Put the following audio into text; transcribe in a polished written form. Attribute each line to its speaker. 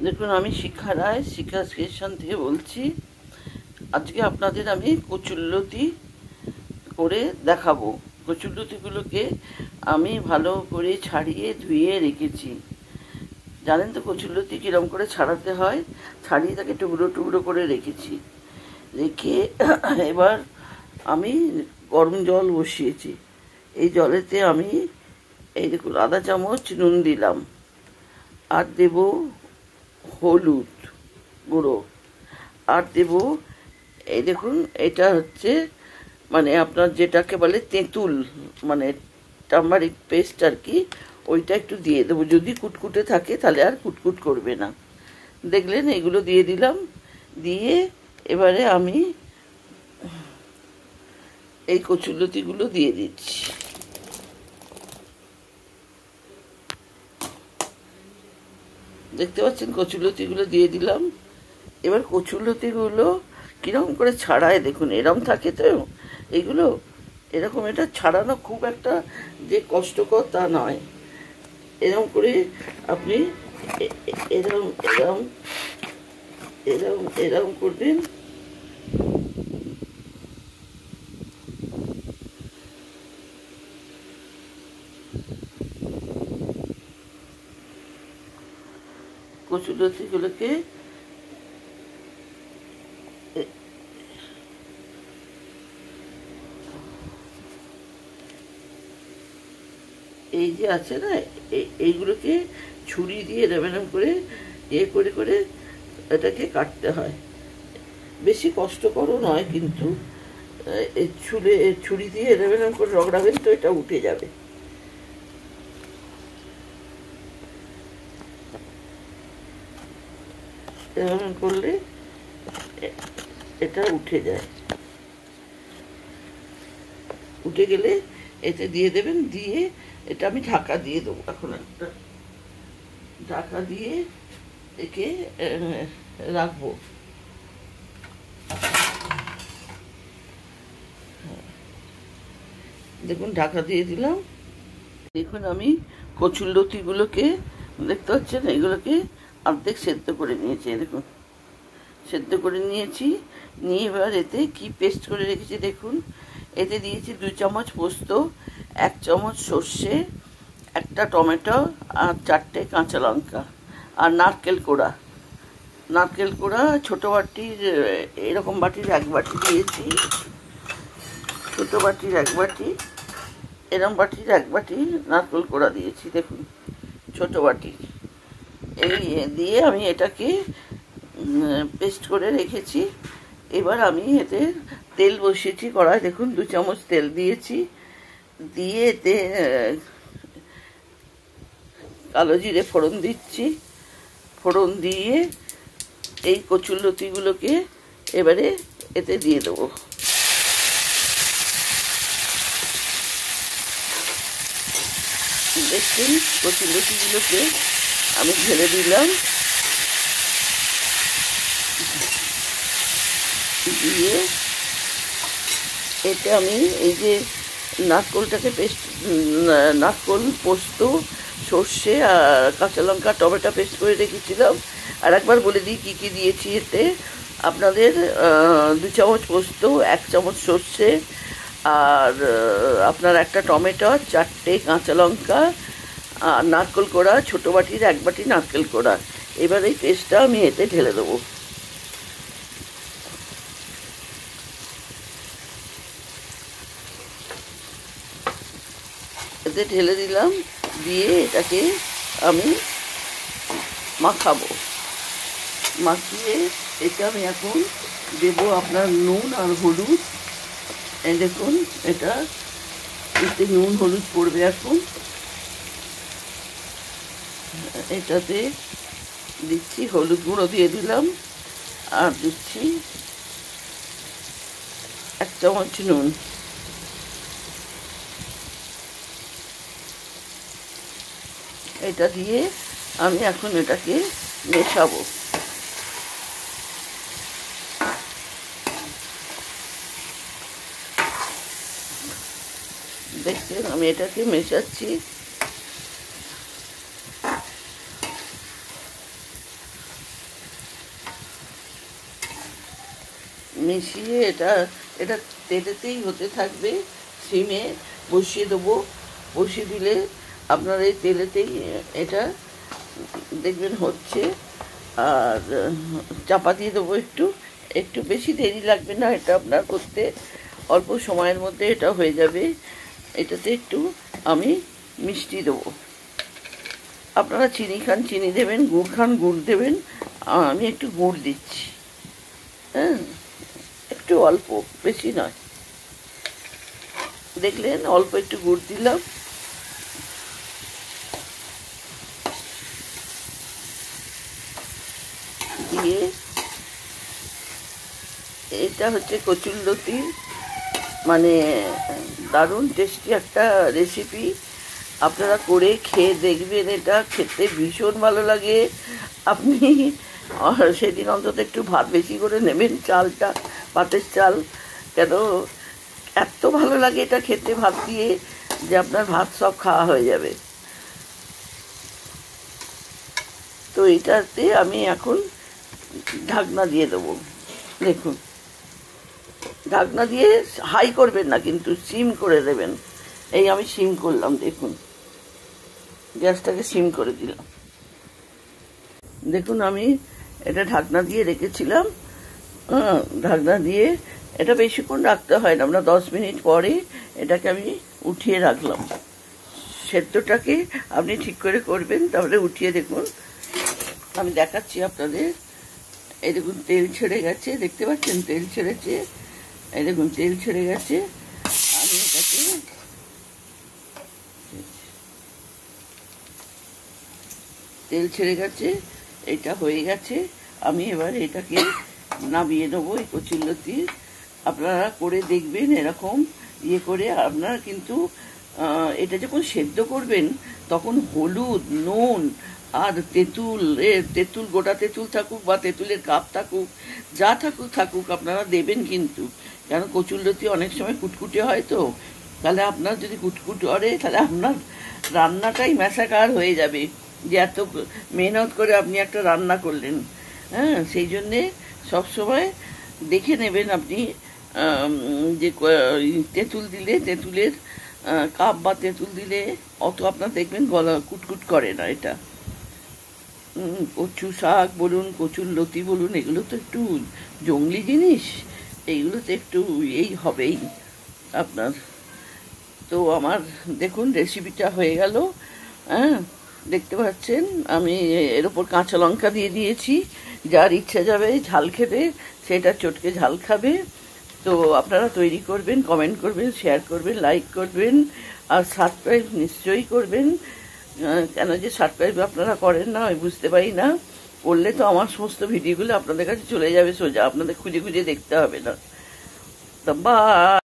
Speaker 1: দেখুন, আমি শিখা রায়, শিখা স্টেশন থেকে বলছি। আজকে আপনাদের আমি কচুরলতি করে দেখাবো। কচুরলতিগুলোকে আমি ভালো করে ছাড়িয়ে ধুয়ে রেখেছি। জানেন তো কচুরলতি কীরকম করে ছাড়াতে হয়। ছাড়িয়ে তাকে টুকরো টুকরো করে রেখেছি। রেখে এবার আমি গরম জল বসিয়েছি। এই জলেতে আমি এই দেখুন আধা চামচ নুন দিলাম, আর দেব হলুদ গুঁড়ো, আর দেব এই দেখুন এটা হচ্ছে মানে আপনার যেটাকে বলে তেঁতুল, মানে টার্মারিক পেস্ট আর কি, ওইটা একটু দিয়ে দেবো। যদি কুটকুটে থাকে তাহলে আর কুটকুট করবে না। দেখলেন, এগুলো দিয়ে দিলাম। দিয়ে এবারে আমি এই কচুরলতিগুলো দিয়ে দিচ্ছি। দেখতে পাচ্ছেন, কচুরলতিগুলো দিয়ে দিলাম। এবার কচুরলতিগুলো কিরকম করে ছাড়ায় দেখুন, এরকম থাকে তো এইগুলো, এরকম এটা ছাড়ানো খুব একটা যে কষ্টকর তা নয়। এরকম করে আপনি এরকম এরকম এরকম এরকম করবেন। কচুরলতিগুলোকে এই যে আছে না, এইগুলোকে ছুরি দিয়ে এরম করে করে করে এটাকে কাটতে হয়। বেশি কষ্টকরও নয়, কিন্তু ছুরি দিয়ে এরম করে রগড়াবেন তো এটা উঠে যাবে। এরকম করলে এটা উঠে যায়। উঠে গেলে এতে দিয়ে দেবেন। দিয়ে এটা আমি ঢাকা দিয়ে দেবো। এখন একটা ঢাকা দিয়ে একে রাখবো। দেখুন, ঢাকা দিয়ে দিলাম। দেখুন, আমি কচুরলতিগুলোকে দেখতে পাচ্ছেন, এগুলোকে অর্ধেক সেদ্ধ করে নিয়েছি। দেখুন, সেদ্ধ করে নিয়েছি। নিয়ে এবার এতে কি পেস্ট করে রেখেছি দেখুন। এতে দিয়েছি 2 চামচ পোস্ত, 1 চামচ সর্ষে, একটা টমেটো, আর 4টে কাঁচা লঙ্কা, আর নারকেল কোড়া। নারকেল কোড়া ছোটো বাটির, এরকম বাটির 1 বাটি দিয়েছি। ছোটো বাটির 1 বাটি, এরকম বাটির 1 বাটি নারকেল কোড়া দিয়েছি। দেখুন, ছোটো বাটি। এই দিয়ে আমি এটাকে পেস্ট করে রেখেছি। এবার আমি এতে তেল বসিয়েছি কড়াই। দেখুন, 2 চামচ তেল দিয়েছি। দিয়ে এতে কালো জিরে ফোড়ন দিচ্ছি। ফোড়ন দিয়ে এই কচুরলতিগুলোকে এবারে এতে দিয়ে দেবো। দেখছেন, কচুরলতিগুলোকে আমি ঢেলে দিলাম। দিয়ে এতে আমি এই যে নারকোলটাকে পেস্ট, নারকোল, পোস্ত, সর্ষে আর কাঁচা লঙ্কা, টমেটো পেস্ট করে রেখেছিলাম। আর একবার বলে দিই কী কী দিয়েছি এতে। আপনাদের 2 চামচ পোস্ত, 1 চামচ সর্ষে, আর আপনার একটা টমেটো, 4টে কাঁচা লঙ্কা, আর নারকেল কোড়া, ছোটো বাটির 1 বাটি নারকেল কোড়া। এবার এই পেস্টটা আমি এতে ঢেলে দেবো। এতে ঢেলে দিলাম। দিয়ে এটাকে আমি মাখাবো। মাখিয়ে এটা আমি এখন দেবো আপনার নুন আর হলুদ। এই দেখুন, এটা এতে নুন হলুদ পড়বে এখন। এটাতে দিচ্ছি হলুদ গুঁড়ো, দিয়ে দিলাম। আর দিচ্ছি 1 চামচ নুন। এটা দিয়ে আমি এখন এটাকে মেশাবো। দেখছেন, আমি এটাকে মেশাচ্ছি। মিশিয়ে এটা এটা তেলেতেই হতে থাকবে। সিমে বসিয়ে দেবো, বসিয়ে দিলে আপনার এই তেলেতেই এটা দেখবেন হচ্ছে। আর চাপা দিয়ে দেবো একটু, একটু বেশি দেরি লাগবে না এটা আপনার করতে, অল্প সময়ের মধ্যে এটা হয়ে যাবে। এটাতে একটু আমি মিষ্টি দেবো, আপনারা চিনি খান চিনি দেবেন, গুড় খান গুড় দেবেন। আমি একটু গুড় দিচ্ছি, হ্যাঁ, একটু অল্প, বেশি নয়। দেখলেন অল্প একটু গুড় দিলাম। দিয়ে এটা হচ্ছে কচুরলতি, মানে দারুণ টেস্টি একটা রেসিপি। আপনারা করে খেয়ে দেখবেন, এটা খেতে ভীষণ ভালো লাগে। আপনি সেদিন অন্তত একটু ভাত বেশি করে নেবেন, চালটা ভাতের চাল, কেন এত ভালো লাগে এটা খেতে ভাত দিয়ে যে আপনার ভাত সব খাওয়া হয়ে যাবে। তো এটাতে আমি এখন ঢাকনা দিয়ে দেবো। দেখুন, ঢাকনা দিয়ে হাই করবেন না কিন্তু, সিম করে দেবেন। এই আমি সিম করলাম, দেখুন গ্যাসটাকে সিম করে দিলাম। দেখুন আমি এটা ঢাকনা দিয়ে রেখেছিলাম, ঢাকনা দিয়ে এটা বেশিক্ষণ রাখতে হয় না, আমরা 10 মিনিট পরে এটাকে আমি উঠিয়ে রাখলাম। সেদ্ধটাকে আপনি ঠিক করে করবেন, তারপরে উঠিয়ে দেখুন। আমি দেখাচ্ছি আপনাদের। এই দেখুন তেল ছেড়ে গেছে, দেখতে পাচ্ছেন তেল ছেড়েছে, এই দেখুন তেল ছেড়ে গেছে। আমি এটাকে তেল ছেড়ে গেছে, এটা হয়ে গেছে। আমি এবার এটাকে নামিয়ে নেবো। এই কচুরলতি আপনারা করে দেখবেন এরকম ইয়ে করে। আপনারা কিন্তু এটা যখন সেদ্ধ করবেন তখন হলুদ, নুন আর তেঁতুল, গোটা তেঁতুল থাকুক বা তেঁতুলের কাপ থাকুক, যা থাকুক আপনারা দেবেন কিন্তু। কারণ কচুরলতি অনেক সময় কুটকুটে হয়, তো তাহলে আপনার যদি কুটকুট করে তাহলে আপনার রান্নাটাই ম্যাসাকার হয়ে যাবে, যে এত মেহনত করে আপনি একটা রান্না করলেন। হ্যাঁ, সেই জন্যে সবসময় দেখে নেবেন আপনি যে তেঁতুল দিলে, তেঁতুলের কাপ বা তেঁতুল দিলে অত আপনার দেখবেন গলা কুটকুট করে না। এটা কচু শাক বলুন, কচুরলতি বলুন, এগুলো তো একটু জংলি জিনিস, এইগুলো তো একটু এই হবেই আপনার। তো আমার দেখুন রেসিপিটা হয়ে গেল। হ্যাঁ, দেখতে পাচ্ছেন আমি এর ওপর কাঁচা লঙ্কা দিয়ে দিয়েছি। যার ইচ্ছা যাবে ঝাল খেতে সেটা চটকে ঝাল খাবে। তো আপনারা তৈরি করবেন, কমেন্ট করবেন, শেয়ার করবেন, লাইক করবেন, আর সাবস্ক্রাইব নিশ্চয়ই করবেন। কেন যে সাবস্ক্রাইব আপনারা করেন না আমি বুঝতে পারি না। করলে তো আমার সমস্ত ভিডিওগুলো আপনাদের কাছে চলে যাবে সোজা, আপনাদের খুঁজে খুঁজে দেখতে হবে না। তো বাই।